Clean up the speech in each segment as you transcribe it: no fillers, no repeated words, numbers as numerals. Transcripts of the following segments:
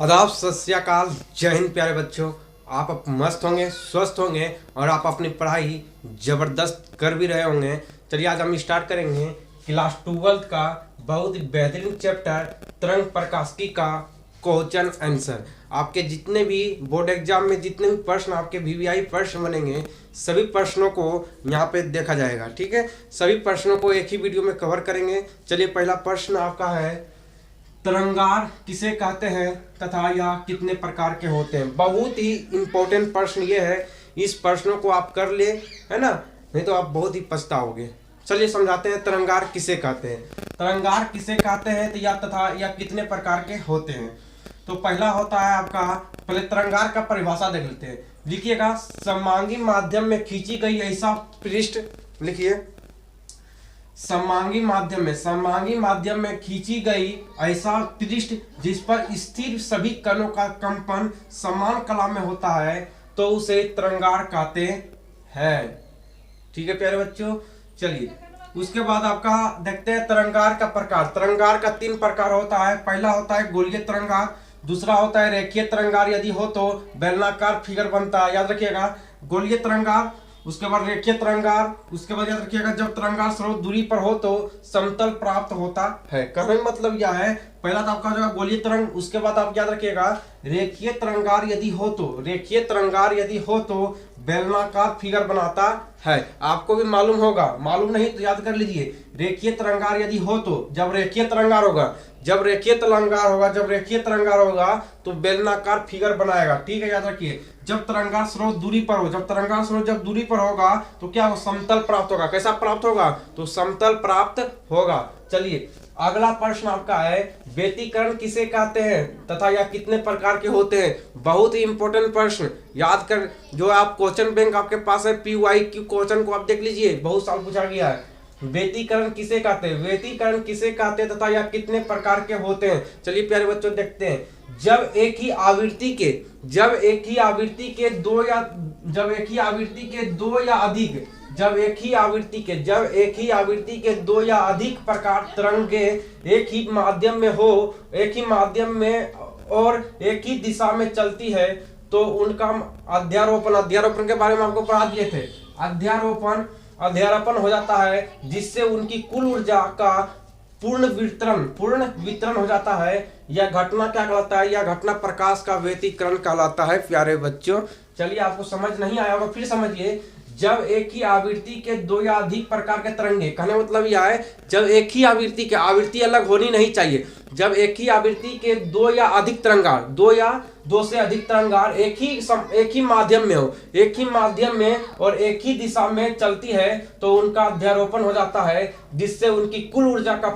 आदाब, सत श्री अकाल, जय हिंद प्यारे बच्चों। आप मस्त होंगे, स्वस्थ होंगे और आप अपनी पढ़ाई ज़बरदस्त कर भी रहे होंगे। चलिए आज हम स्टार्ट करेंगे क्लास 12th का बहुत ही बेहतरीन चैप्टर तरंग प्रकाशिकी का क्वेश्चन आंसर। आपके जितने भी बोर्ड एग्जाम में जितने भी प्रश्न आपके वीवीआई प्रश्न बनेंगे सभी प्रश्नों को यहाँ पे देखा जाएगा। ठीक है, सभी प्रश्नों को एक ही वीडियो में कवर करेंगे। चलिए पहला प्रश्न आपका है, तरंगार किसे कहते हैं तथा यह कितने प्रकार के होते हैं। बहुत ही इंपॉर्टेंट प्रश्न ये है, इस प्रश्नों को आप कर ले, है ना, नहीं तो आप बहुत ही पछताओगे। चलिए समझाते हैं तरंगार किसे कहते हैं। तरंगार किसे कहते हैं तो यह तथा यह कितने प्रकार के होते हैं। तो पहला होता है आपका, पहले तरंगार का परिभाषा देख लेते हैं। लिखिएगा, समांगी माध्यम में खींची गई ऐसा पृष्ठ, लिखिए समांगी माध्यम में खींची गई ऐसा पृष्ठ जिस पर स्थिर सभी कणों का कंपन समान कला में होता है तो उसे तरंगार कहते हैं। ठीक है प्यारे बच्चों, चलिए उसके बाद आपका देखते हैं तरंगार का प्रकार। तरंगार का 3 प्रकार होता है। पहला होता है गोलीय तरंगार, दूसरा होता है रेखीय तरंगार, यदि हो तो बेलनाकार फिगर बनता है, याद रखिएगा गोलीय तरंगार। उसके बाद रेखीय तरंगार, उसके बाद याद रखिएगा जब तरंगार सर्वोच्च दूरी पर हो तो समतल प्राप्त होता है। कहने का मतलब यह है, पहला तो आपका जो गोलीय तरंग, उसके बाद आप याद रखिएगा रेखीय तरंगार यदि हो तो बेलनाकार फिगर बनाता है। आपको भी मालूम होगा, मालूम नहीं तो याद कर लीजिए, रेखीय तरंगार यदि हो तो जब रेखीय तरंगार होगा तो बेलनाकार फिगर बनाएगा। ठीक है, याद रखिए जब तरंगार स्रोत दूरी पर हो, जब दूरी पर होगा तो क्या हो, समतल प्राप्त होगा। कैसा प्राप्त होगा, तो समतल प्राप्त होगा। चलिए अगला प्रश्न आपका है, व्यतिकरण किसे कहते हैं तथा यह कितने प्रकार के होते हैं। बहुत ही इंपॉर्टेंट प्रश्न, याद कर, जो आप क्वेश्चन बैंक आपके पास है PYQ क्वेश्चन को आप देख लीजिए, बहुत साल पूछा गया है। व्यतिकरण किसे कहते हैं तथा यह कितने प्रकार के होते हैं। चलिए प्यारे बच्चों देखते हैं, जब एक ही आवृत्ति के दो या अधिक प्रकार तरंगे एक ही माध्यम में और एक ही दिशा में चलती है तो उनका अध्यारोपण के बारे में आपको पढ़ा दिए थे। अध्यारोपण हो जाता है जिससे उनकी कुल ऊर्जा का पूर्ण वितरण हो जाता है। यह घटना क्या कहलाता है, यह घटना प्रकाश का व्यतिकरण कहलाता है प्यारे बच्चों। चलिए आपको समझ नहीं आया होगा, फिर समझिए, जब एक ही आवृत्ति के 2 या अधिक प्रकार के तरंगे, कहने मतलब यह है जब एक ही आवृत्ति अलग होनी नहीं चाहिए, जब एक ही आवृत्ति के 2 या अधिक तरंगार, 2 से अधिक तरंगार एक ही माध्यम में और एक ही दिशा में चलती है तो उनका अध्यारोपण हो जाता है जिससे उनकी कुल ऊर्जा का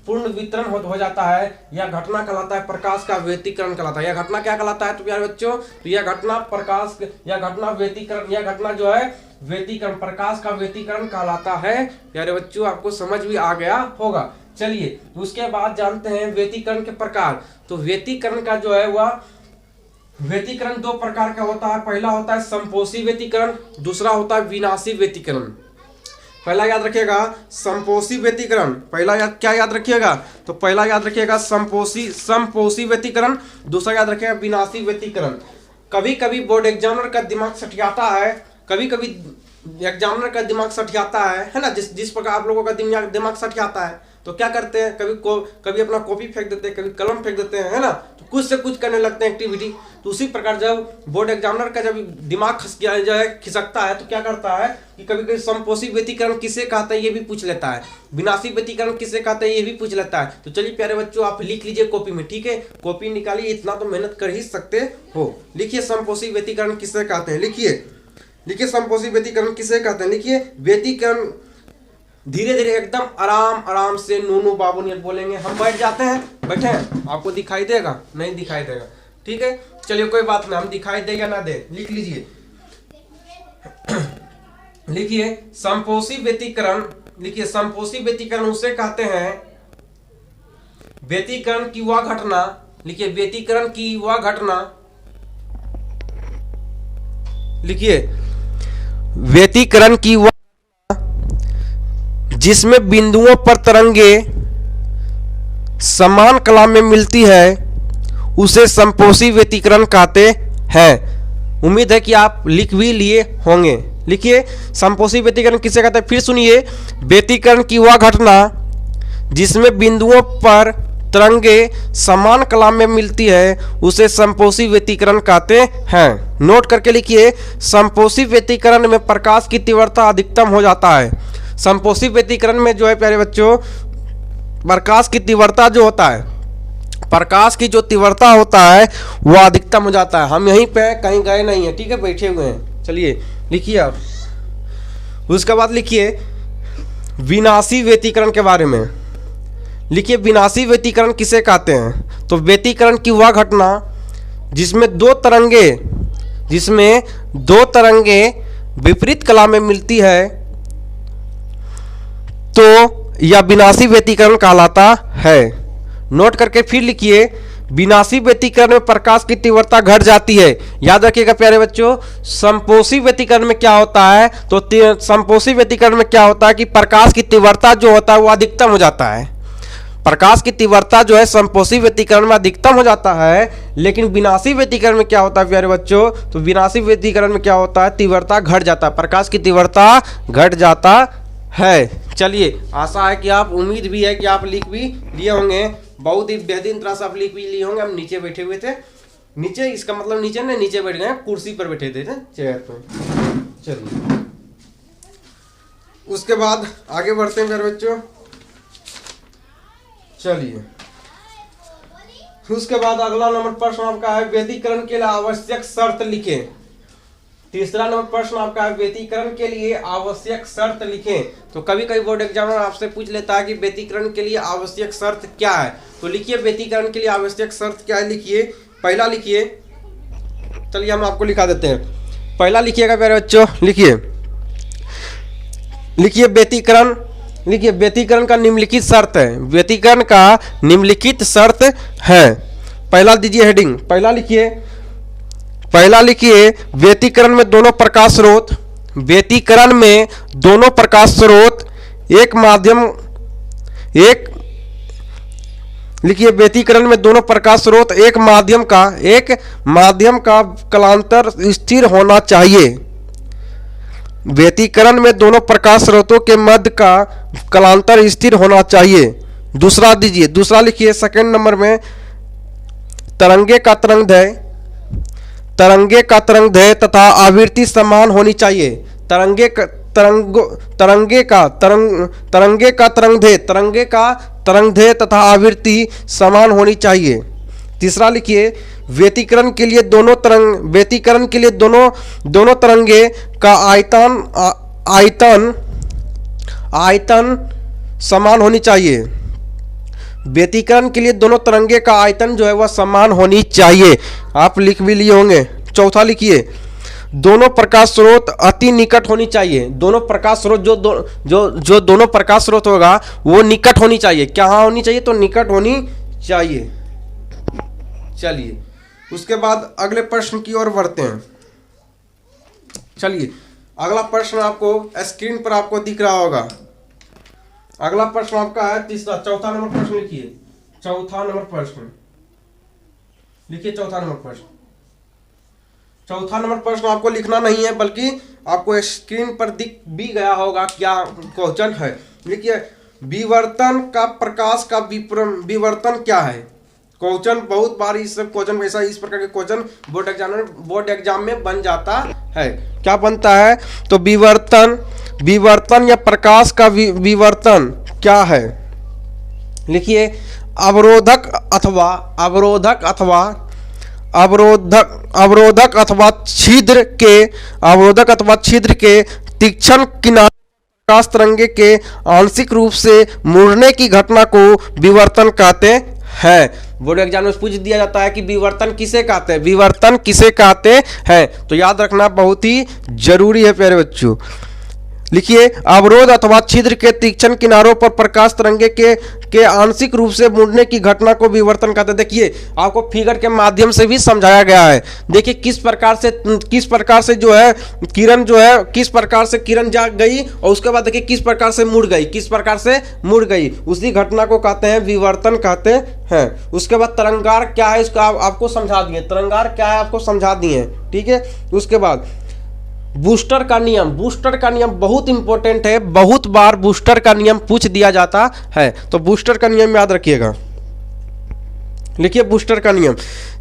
पूर्ण वितरण हो जाता है। यह घटना कहलाता है प्रकाश का व्यतिकरण कहलाता है। यह घटना क्या कहलाता है तो प्यारे बच्चों, तो यह घटना जो है व्यतिकरण, प्रकाश का व्यतिकरण कहलाता है। प्यारे बच्चों आपको समझ भी आ गया होगा। चलिए उसके बाद जानते हैं व्यतिकरण के प्रकार। तो व्यतिकरण का जो है वह व्यतिकरण 2 प्रकार का होता है। पहला होता है संपोषी व्यतिकरण, दूसरा होता है विनाशी व्यतिकरण। पहला याद रखिएगा संपोषी व्यतिकरण, क्या याद रखिएगा, तो पहला याद रखिएगा संपोषी व्यतिकरण, दूसरा याद रखिएगा विनाशी व्यतिकरण। कभी कभी बोर्ड एग्जामिनर का दिमाग सठियाता है ना, जिस प्रकार आप लोगों का दिमाग सठियाता है तो क्या करते हैं, कभी अपना कॉपी फेंक देते हैं, कभी कलम फेंक देते हैं, है ना, तो कुछ से कुछ करने लगते हैं एक्टिविटी। तो उसी प्रकार जब बोर्ड एग्जामिनर का जब दिमाग खिसकता है तो क्या करता है कि कभी कभी संपोषी व्यतिकरण किसे कहते हैं ये भी पूछ लेता है, विनाशी व्यतिकरण किसे कहते हैं ये भी पूछ लेता है। तो चलिए प्यारे बच्चों आप लिख लीजिए कॉपी में, ठीक है, कॉपी निकालिए, इतना तो मेहनत कर ही सकते हो। लिखिए संपोषी व्यतिकरण किसे कहते हैं, लिखिए संपोषी व्यतिकरण किसे कहते हैं। लिखिए व्यतिकरण, धीरे धीरे एकदम आराम से नूनू बाबू ने बोलेंगे। हम बैठ जाते हैं, बैठे हैं, आपको दिखाई देगा, नहीं दिखाई देगा, ठीक है, चलिए कोई बात नहीं, हम दिखाई दे या ना दे, लिख लीजिए। लिखिए संपोषी व्यतिकरण उसे कहते हैं, व्यतिकरण की वह घटना, लिखिए व्यतिकरण की वह घटना, लिखिए व्यतिकरण की वह जिसमें बिंदुओं पर तरंगे समान कला में मिलती है उसे संपोषी व्यतिकरण कहते हैं। उम्मीद है कि आप लिख भी लिए होंगे। लिखिए, संपोषी व्यतिकरण किसे कहते हैं, फिर सुनिए। व्यतिकरण की वह घटना जिसमें बिंदुओं पर तरंगे समान कला में मिलती है उसे संपोषी व्यतिकरण कहते हैं। नोट करके लिखिए, संपोषी व्यतिकरण में प्रकाश की तीव्रता अधिकतम हो जाता है। संपोषी व्यतिकरण में जो है प्यारे बच्चों, प्रकाश की तीव्रता जो होता है, प्रकाश की जो तीव्रता होता है वह अधिकतम हो जाता है। हम यहीं पे कहीं गए नहीं है, ठीक है, बैठे हुए हैं। चलिए लिखिए आप। उसके बाद लिखिए विनाशी व्यतिकरण के बारे में। लिखिए, विनाशी व्यतिकरण किसे कहते हैं, तो व्यतिकरण की वह घटना जिसमें दो तरंगे विपरीत कला में मिलती है तो यह विनाशी व्यतिकरण कहलाता है। नोट करके फिर लिखिए, विनाशी व्यतिकरण में प्रकाश की तीव्रता घट जाती है। याद रखिएगा प्यारे बच्चों, संपोषी व्यतिकरण में क्या होता है, तो संपोषी व्यतिकरण में क्या होता है कि प्रकाश की तीव्रता जो होता है वो अधिकतम हो जाता है। प्रकाश की तीव्रता जो है संपोषी व्यतिकरण में अधिकतम हो जाता है, लेकिन विनाशी व्यतिकरण में क्या होता है प्यारे बच्चों, तो विनाशी व्यतिकरण में क्या होता है, तीव्रता घट जाता है, प्रकाश की तीव्रता घट जाता है। चलिए, आशा है कि आप, उम्मीद भी है कि आप लिख भी लिए होंगे। बहुत ही बेहतरीन तरह से आप लिख भी लिए होंगे। हम नीचे बैठे हुए थे, नीचे इसका मतलब नीचे बैठ गए, कुर्सी पर बैठे थे, चेयर पर। चलिए उसके बाद आगे बढ़ते हैं प्यारे बच्चों। चलिए उसके बाद अगला नंबर प्रश्न आपका है, व्यतिकरण के लिए आवश्यक शर्त लिखें। तीसरा नंबर प्रश्न आपका है, व्यतिकरण के लिए आवश्यक शर्त लिखें। तो कभी कभी बोर्ड एग्जामिनर आपसे पूछ लेता है कि व्यतिकरण के लिए आवश्यक शर्त क्या है। तो लिखिए, व्यतिकरण के लिए आवश्यक शर्त क्या है, लिखिए। पहला लिखिए, चलिए हम आपको लिखा देते हैं। पहला लिखिएगा प्यारे बच्चों, लिखिए व्यतिकरण का निम्नलिखित शर्त है। व्यतिकरण का निम्नलिखित शर्त है। पहला दीजिए हेडिंग, पहला लिखिए व्यतिकरण में दोनों प्रकाश स्रोत एक माध्यम का कलांतर स्थिर होना चाहिए। व्यतिकरण में दोनों प्रकाश स्रोतों के मध्य का कलांतर स्थिर होना चाहिए। दूसरा लिखिए सेकंड नंबर में, तरंगे का तरंगदैर्घ्य तथा आवृत्ति समान होनी चाहिए। तरंगे का तरंगदैर्घ्य तथा आवृत्ति समान होनी चाहिए। तीसरा लिखिए, व्यतिकरण के लिए दोनों तरंगे का आयतन समान होनी चाहिए। व्यतिकरण के लिए दोनों तरंगे का आयतन जो है वह समान होनी चाहिए। आप लिख भी लिए होंगे। चौथा लिखिए, दोनों प्रकाश स्रोत अति निकट होनी चाहिए। दोनों प्रकाश स्रोत जो दोनों प्रकाश स्रोत होगा वो निकट होनी चाहिए। क्या होनी चाहिए, तो निकट होनी चाहिए। चलिए उसके बाद अगले प्रश्न की ओर बढ़ते हैं। चलिए अगला प्रश्न आपको स्क्रीन पर आपको दिख रहा होगा। अगला प्रश्न आपका है चौथा नंबर प्रश्न लिखिए। चौथा नंबर प्रश्न आपको लिखना नहीं है, बल्कि आपको स्क्रीन पर दिख भी गया होगा क्या क्वेश्चन है। लिखिए, विवर्तन का प्रकाश का विवर्तन क्या है। क्वेश्चन बहुत बार इस प्रकार के क्वेश्चन बोर्ड एग्जाम में बन जाता है। क्या बनता है, तो विवर्तन या प्रकाश का विवर्तन क्या है। लिखिए, अवरोधक अथवा छिद्र के तीक्ष्ण किनारे प्रकाश तरंगे के आंशिक रूप से मुड़ने की घटना को विवर्तन कहते हैं। बोर्ड एग्जाम में पूछ दिया जाता है कि विवर्तन किसे कहते हैं, तो याद रखना बहुत ही जरूरी है प्यारे बच्चों। लिखिए अवरोध अथवा छिद्र के तीक्ष्ण किनारों पर प्रकाश तरंगे के आंशिक रूप से मुड़ने की घटना को विवर्तन कहते हैं। देखिए आपको फिगर के माध्यम से भी समझाया गया है। देखिए किस प्रकार से जो है किरण जो है किस प्रकार से किरण जा गई और उसके बाद देखिए किस प्रकार से मुड़ गई उसी घटना को कहते हैं विवर्तन कहते हैं। उसके बाद तरंगार क्या है इसका आपको समझा दिए, तरंगार क्या है आपको समझा दिए, ठीक है। उसके बाद बूस्टर का नियम बहुत इंपॉर्टेंट है, बहुत बार बूस्टर का नियम पूछ दिया जाता है, तो बूस्टर का नियम याद रखिएगा। लिखिए बूस्टर का नियम,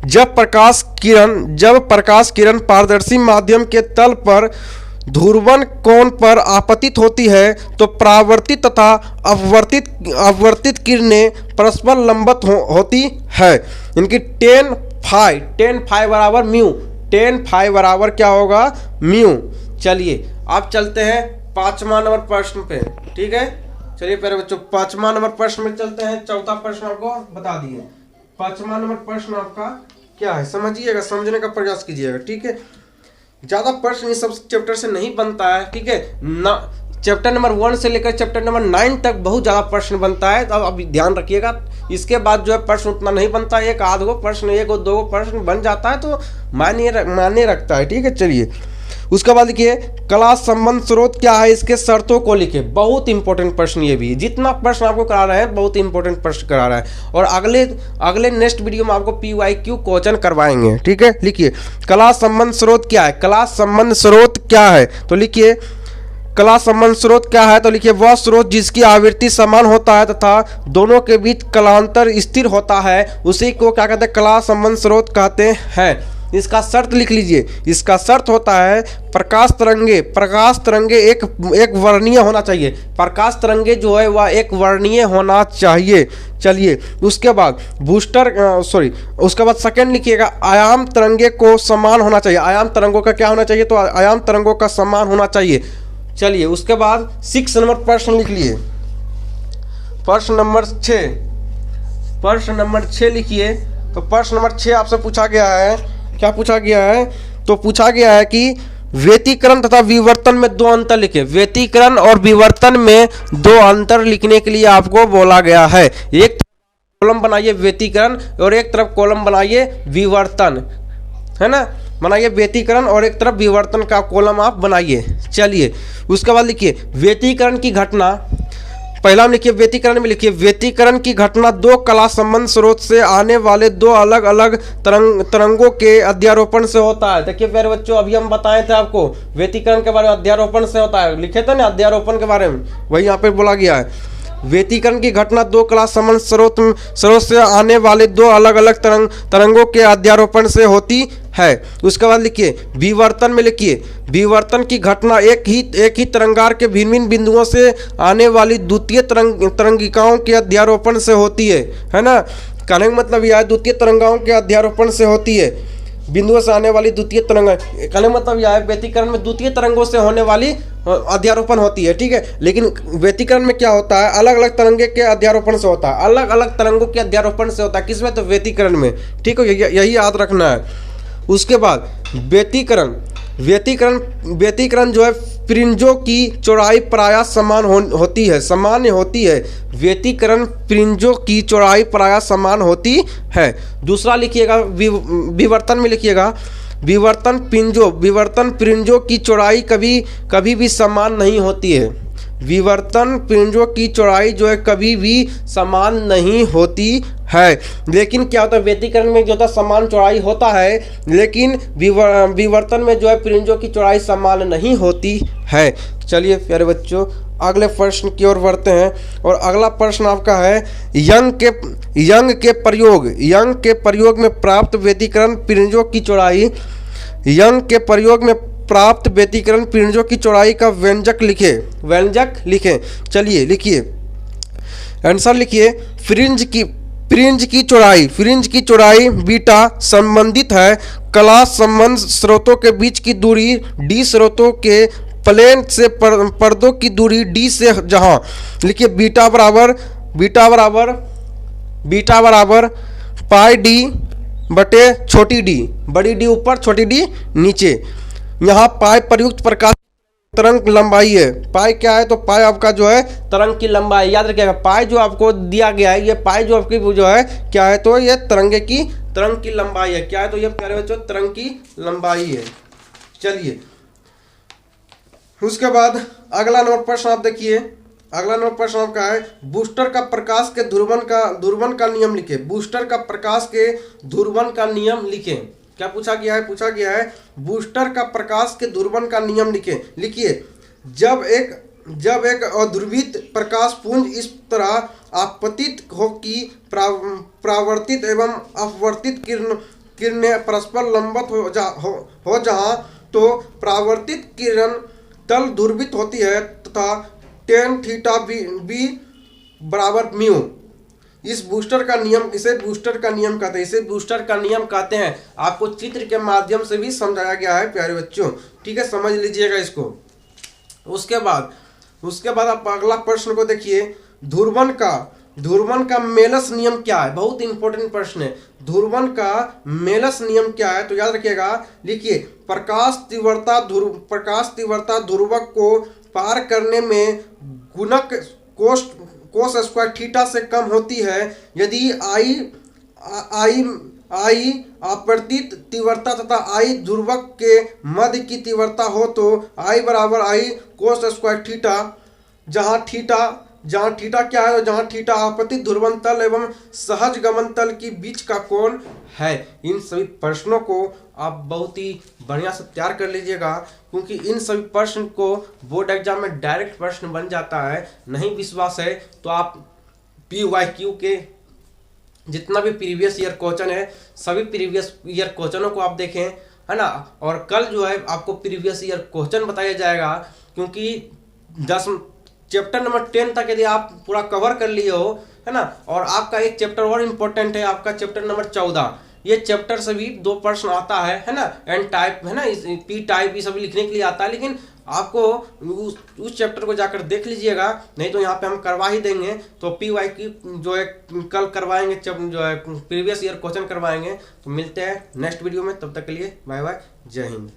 जब प्रकाश किरण पारदर्शी माध्यम के तल पर ध्रुवन कोण पर आपतित होती है तो परावर्तित तथा अपवर्तित किरणें परस्पर लंबवत होती है। इनकी टेन फाई बराबर म्यू, टेन फाई बराबर क्या होगा म्यू। चलिए अब चलते हैं 5वां नंबर प्रश्न पे, ठीक है। चलिए प्यारे बच्चों 5वां नंबर प्रश्न में चलते हैं। चौथा प्रश्न आपको बता दिए, 5वां नंबर प्रश्न आपका क्या है समझिएगा, समझने का प्रयास कीजिएगा, ठीक है। ज्यादा प्रश्न इस सब चैप्टर से नहीं बनता है, ठीक है ना। चैप्टर नंबर 1 से लेकर चैप्टर नंबर 9 तक बहुत ज़्यादा प्रश्न बनता है, तो अब ध्यान रखिएगा। इसके बाद जो है प्रश्न उतना नहीं बनता, एक आध गो प्रश्न, एक और दो गो प्रश्न बन जाता है तो मायने रखता है, ठीक है। चलिए उसके बाद लिखिए कला संबंध स्रोत क्या है, इसके शर्तों को लिखिए। बहुत इंपॉर्टेंट प्रश्न ये भी, जितना प्रश्न आपको करा रहे हैं बहुत इंपॉर्टेंट प्रश्न करा रहा है, और अगले नेक्स्ट वीडियो में आपको PYQ क्वेश्चन करवाएंगे, ठीक है। लिखिए कला संबंध स्रोत क्या है, कला संबंध स्रोत क्या है, तो लिखिए कला संबंध स्रोत क्या है, तो लिखिए वह स्रोत जिसकी आवृत्ति समान होता है तथा दोनों के बीच कलांतर स्थिर होता है उसी को क्या कहते हैं, कला संबंध स्रोत कहते हैं। इसका शर्त लिख लीजिए, इसका शर्त होता है प्रकाश तरंगे एक वर्णीय होना चाहिए, प्रकाश तरंगे जो है वह एक वर्णीय होना चाहिए। चलिए उसके बाद उसके बाद सेकंड लिखिएगा आयाम तरंगे को समान होना चाहिए, आयाम तरंगों का क्या होना चाहिए, तो आयाम तरंगों का समान होना चाहिए। चलिए उसके बाद 6 नंबर प्रश्न लिख लिए, प्रश्न नंबर 6 लिखिए। तो प्रश्न नंबर 6 आपसे पूछा गया है, क्या पूछा गया है, तो पूछा गया है कि व्यतिकरण तथा विवर्तन में 2 अंतर लिखे। व्यतिकरण और विवर्तन में 2 अंतर लिखने के लिए आपको बोला गया है। एक कॉलम बनाइए व्यतिकरण और एक तरफ कॉलम बनाइए विवर्तन, है ना, बनाइए व्यतिकरण और एक तरफ विवर्तन का कॉलम आप बनाइए। चलिए उसके बाद लिखिए व्यतिकरण की घटना, पहला में लिखिए व्यतिकरण में लिखिए व्यतिकरण की घटना 2 कला संबंध स्रोत से आने वाले 2 अलग अलग तरंगों के अध्यारोपण से होता है। देखिए प्यारे बच्चों अभी हम बताए थे आपको व्यतिकरण के बारे में, अध्यारोपण से होता है, लिखे थे ना अध्यारोपण के बारे में, वही यहाँ पे बोला गया है। व्यतिकरण की घटना 2 कला संबंध स्रोत से आने वाले 2 अलग अलग तरंगों के अध्यारोपण से होती है। उसके बाद लिखिए विवर्तन में लिखिए विवर्तन की घटना एक ही तरंगार के भिन्न भिन्न बिंदुओं से आने वाली द्वितीय तरंगिकाओं के अध्यारोपण से होती है ना। कहने का मतलब यह है द्वितीय तरंगाओं के अध्यारोपण से होती है, बिंदुओं से आने वाली द्वितीय तरंग, कहने का मतलब यह है व्यतिकरण में द्वितीय तरंगों से होने वाली अध्यारोपण होती है, ठीक है। लेकिन व्यतिकरण में क्या होता है, अलग अलग तरंगे के अध्यारोपण से होता है, अलग अलग तरंगों के अध्यारोपण से होता है, किसमें, तो व्यतिकरण में, ठीक है, यही याद रखना है। उसके बाद व्यतिकरण जो है फ्रिंजों की चौड़ाई प्रायः समान होती है, सामान्य होती है। व्यतिकरण फ्रिंजों की चौड़ाई प्रायः समान होती है। दूसरा लिखिएगा विवर्तन में लिखिएगा विवर्तन फ्रिंजों की चौड़ाई कभी भी समान नहीं होती है। विवर्तन फ्रिंजों की चौड़ाई जो है कभी भी समान नहीं होती है। लेकिन क्या होता है व्यतिकरण में जो होता है समान चौड़ाई होता है, लेकिन विवर्तन में जो है फ्रिंजों की चौड़ाई समान नहीं होती है। चलिए प्यारे बच्चों अगले प्रश्न की ओर बढ़ते हैं, और अगला प्रश्न आपका है यंग के प्रयोग में प्राप्त व्यतिकरण फ्रिंजों की चौड़ाई, यंग के प्रयोग में प्राप्त व्यतिकरण फ्रिंजों की चौड़ाई का व्यंजक लिखें। चलिए लिखिए आंसर लिखिए फ्रिंज की चौड़ाई बीटा संबंधित है कला संबंध स्रोतों के बीच की दूरी डी, स्रोतों के प्लेन से पर्दों की दूरी डी से, जहां लिखिए बीटा बराबर पाई डी बटे छोटी डी, बड़ी डी ऊपर छोटी डी नीचे। यहाँ पाई प्रयुक्त प्रकाश तरंग लंबाई है। पाई क्या है? तो पाई आपका जो है तरंग की लंबाई। याद रखिएगा, पाई जो आपको दिया गया है, ये पाई जो आपकी जो है क्या है? तो ये तरंग की लंबाई है। क्या है? तो ये प्यारे बच्चों तरंग की लंबाई है। चलिए उसके बाद अगला नंबर प्रश्न आप देखिए। अगला नंबर प्रश्न आपका है, बूस्टर का प्रकाश के ध्रुवन का नियम लिखे। बूस्टर का प्रकाश के ध्रुवन का नियम लिखें। क्या पूछा गया है? पूछा गया है बूस्टर का प्रकाश के ध्रुवन का नियम लिखिए। जब एक अध्रुवित प्रकाश पुंज इस तरह आपतित हो कि प्रावर्तित एवं अपवर्तित किरणें परस्पर लंबवत हो जहाँ, तो प्रावर्तित किरण तल ध्रुवित होती है तथा tan थीटा बी बराबर म्यू। इसे बूस्टर का नियम कहते हैं। आपको चित्र के माध्यम से भी समझाया गया है प्यारे बच्चों, ठीक है, समझ लीजिएगा इसको। उसके बाद आप अगला प्रश्न को देखिए। ध्रुवन का मेलस नियम क्या है? बहुत इंपॉर्टेंट प्रश्न है। ध्रुवन का मेलस नियम क्या है? तो याद रखिएगा, लिखिए, प्रकाश तीव्रता ध्रुवक को पार करने में गुणक कोस स्क्वायर थीटा से कम होती है यदि आई अपवर्तित तीव्रता तथा आई ध्रुवक के मध्य की तीव्रता हो, तो आई बराबर आई कोस स्क्वायर थीटा, जहाँ थीटा क्या है? जहाँ थीटा आपतित ध्रुवन तल एवं सहज गमन तल के बीच का कोण है। इन सभी प्रश्नों को आप बहुत ही बढ़िया से तैयार कर लीजिएगा, क्योंकि इन सभी प्रश्न को बोर्ड एग्जाम में डायरेक्ट प्रश्न बन जाता है। नहीं विश्वास है तो आप PYQ के जितना भी प्रीवियस ईयर क्वेश्चन है, सभी प्रीवियस ईयर क्वेश्चनों को आप देखें, है ना। और कल जो है आपको प्रीवियस ईयर क्वेश्चन बताया जाएगा, क्योंकि 10 चैप्टर नंबर 10 तक यदि आप पूरा कवर कर लिए हो, है ना। और आपका एक चैप्टर और इम्पोर्टेंट है, आपका चैप्टर नंबर 14। ये चैप्टर से भी 2 प्रश्न आता है ना। एन टाइप, है ना, P टाइप, ये सभी लिखने के लिए आता है, लेकिन आपको उस चैप्टर को जाकर देख लीजिएगा, नहीं तो यहाँ पे हम करवा ही देंगे। तो PYQ जो है कल करवाएंगे, जो है प्रीवियस ईयर क्वेश्चन करवाएंगे। तो मिलते हैं नेक्स्ट वीडियो में, तब तक के लिए बाय बाय, जय हिंद।